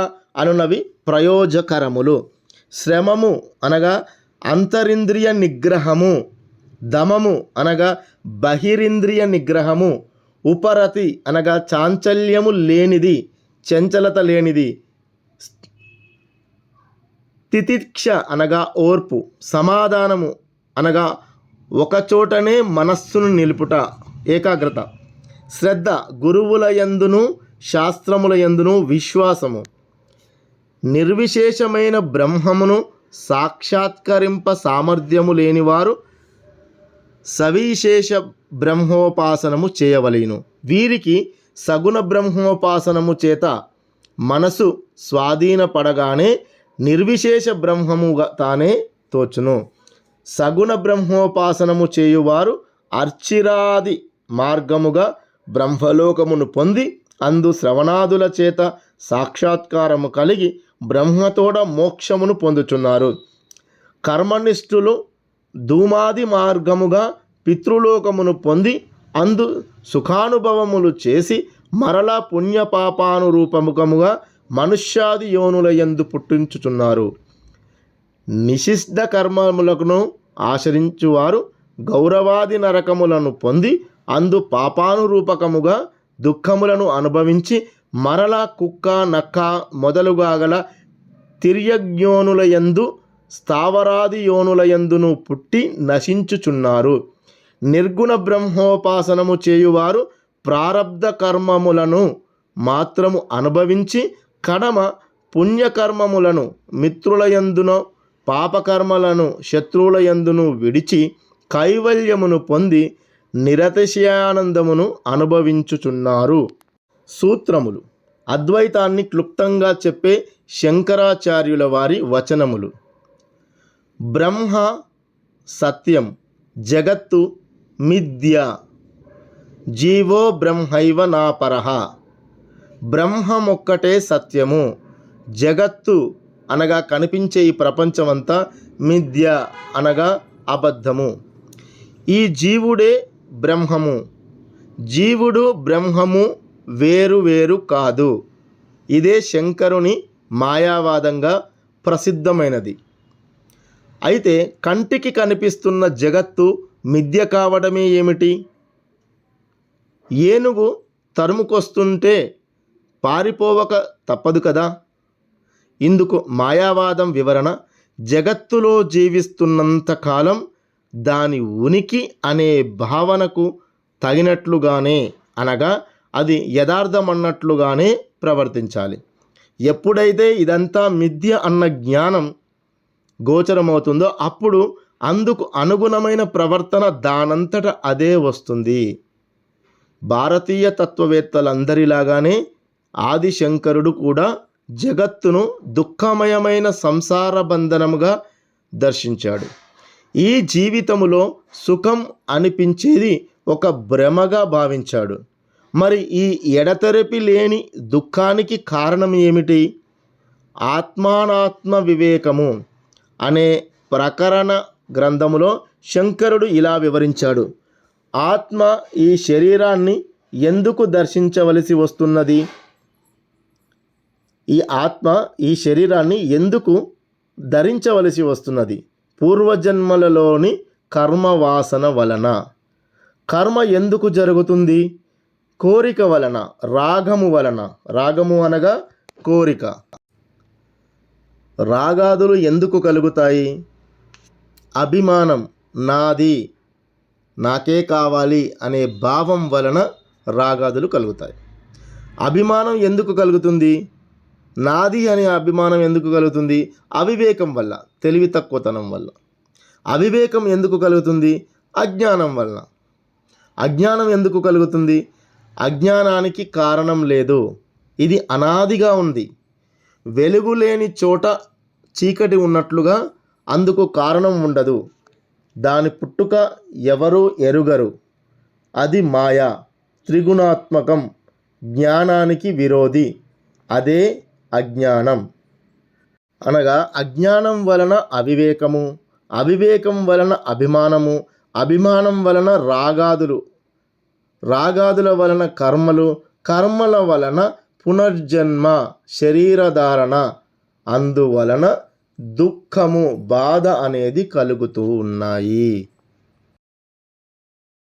అనునవి ప్రయోజకరములు. శ్రమము అనగా అంతరింద్రియ నిగ్రహము, దమము అనగా బహిరింద్రియ నిగ్రహము, ఉపరతి అనగా చాంచల్యము లేనిది, చంచలత లేనిది, తితిక్ష అనగా ఓర్పు, సమాధానము అనగా ఒకచోటనే మనస్సును నిలుపుట, ఏకాగ్రత, శ్రద్ధ గురువుల యందును శాస్త్రముల యందును విశ్వాసము, నిర్విశేషమైన బ్రహ్మమును సాక్షాత్కరింప సామర్థ్యము లేనివారు సవిశేష బ్రహ్మోపాసనము చేయవలెను. వీరికి సగుణ బ్రహ్మోపాసనము చేత మనసు స్వాధీనపడగానే నిర్విశేష బ్రహ్మముగా తానే తోచును. సగుణ బ్రహ్మోపాసనము చేయువారు అర్చిరాది మార్గముగా బ్రహ్మలోకమును పొంది అందు శ్రవణాదుల చేత సాక్షాత్కారము కలిగి బ్రహ్మతోడ మోక్షమును పొందుచున్నారు. కర్మనిష్ఠులు ధూమాది మార్గముగా పితృలోకమును పొంది అందు సుఖానుభవములు చేసి మరలా పుణ్యపాపానురూపముగా మనుష్యాది యోనుల యందు పుట్టించుచున్నారు. నిషిద్ధ కర్మములను ఆచరించువారు గౌరవాది నరకములను పొంది అందు పాపానురూపకముగా దుఃఖములను అనుభవించి మరలా కుక్క, నక్క మొదలుగా గల తిర్యజ్ఞోనుల యందు స్థావరాది యోనుల యందును పుట్టి నశించుచున్నారు. నిర్గుణ బ్రహ్మోపాసనము చేయువారు ప్రారబ్ధ కర్మములను మాత్రము అనుభవించి కడమ పుణ్యకర్మములను మిత్రుల యందునో పాపకర్మలను శత్రువుల యందును విడిచి కైవల్యమును పొంది నిరతిశయానందమును అనుభవించుచున్నారు. సూత్రములు. అద్వైతాన్ని క్లుప్తంగా చెప్పే శంకరాచార్యుల వారి వచనములు. బ్రహ్మ సత్యం, జగత్తు మిథ్య, జీవో బ్రహ్మైవ నాపరః. బ్రహ్మమొక్కటే సత్యము, జగత్తు అనగా కనిపించే ఈ ప్రపంచమంతా మిథ్య అనగా అబద్ధము. ఈ జీవుడే బ్రహ్మము. జీవుడు బ్రహ్మము వేరు వేరు కాదు. ఇదే శంకరుని మాయావాదంగా ప్రసిద్ధమైనది. అయితే కంటికి కనిపిస్తున్న జగత్తు మిథ్య కావడమే ఏమిటి? ఏనుగు తరుముకొస్తుంటే పారిపోవక తప్పదు కదా. ఇందుకు మాయావాదం వివరణ: జగత్తులో జీవిస్తున్నంత కాలం దాని ఉనికి అనే భావనకు తగినట్లుగానే, అనగా అది యథార్థమన్నట్లుగానే ప్రవర్తించాలి. ఎప్పుడైతే ఇదంతా మిథ్య అన్న జ్ఞానం గోచరమవుతుందో అప్పుడు అందుకు అనుగుణమైన ప్రవర్తన దానంతట అదే వస్తుంది. భారతీయ తత్వవేత్తలందరిలాగానే ఆదిశంకరుడు కూడా జగత్తును దుఃఖమయమైన సంసార బంధనముగా దర్శించాడు. ఈ జీవితములో సుఖం అనిపించేది ఒక భ్రమగా భావించాడు. మరి ఈ ఎడతెరపి లేని దుఃఖానికి కారణం ఏమిటి? ఆత్మానాత్మ వివేకము అనే ప్రకరణ గ్రంథములో శంకరుడు ఇలా వివరించాడు. ఆత్మ ఈ శరీరాన్ని ఎందుకు దర్శించవలసి వస్తున్నది? ఈ ఆత్మ ఈ శరీరాన్ని ఎందుకు ధరించవలసి వస్తున్నది? పూర్వజన్మలలోని కర్మవాసన వలన. కర్మ ఎందుకు జరుగుతుంది? కోరిక వలన, రాగము వలన. రాగము అనగా కోరిక. రాగాదులు ఎందుకు కలుగుతాయి? అభిమానం, నాది, నాకే కావాలి అనే భావం వలన రాగాదులు కలుగుతాయి. అభిమానం ఎందుకు కలుగుతుంది? నాది అనే అభిమానం ఎందుకు కలుగుతుంది? అవివేకం వల్ల, తెలివి తక్కువతనం వల్ల. అవివేకం ఎందుకు కలుగుతుంది? అజ్ఞానం వల్ల. అజ్ఞానం ఎందుకు కలుగుతుంది? అజ్ఞానానికి కారణం లేదు, ఇది అనాదిగా ఉంది. వెలుగు లేని చోట చీకటి ఉన్నట్లుగా అందుకు కారణం ఉండదు. దాని పుట్టుక ఎవరూ ఎరుగరు. అది మాయా, త్రిగుణాత్మకం, జ్ఞానానికి విరోధి. అదే అజ్ఞానం. అనగా అజ్ఞానం వలన అవివేకము, అవివేకం వలన అభిమానము, అభిమానం వలన రాగాదులు, రాగాదుల వలన కర్మలు, కర్మల వలన పునర్జన్మ, శరీరధారణ. అందువలన దుఃఖము, బాధ అనేది కలుగుతూ ఉన్నాయి.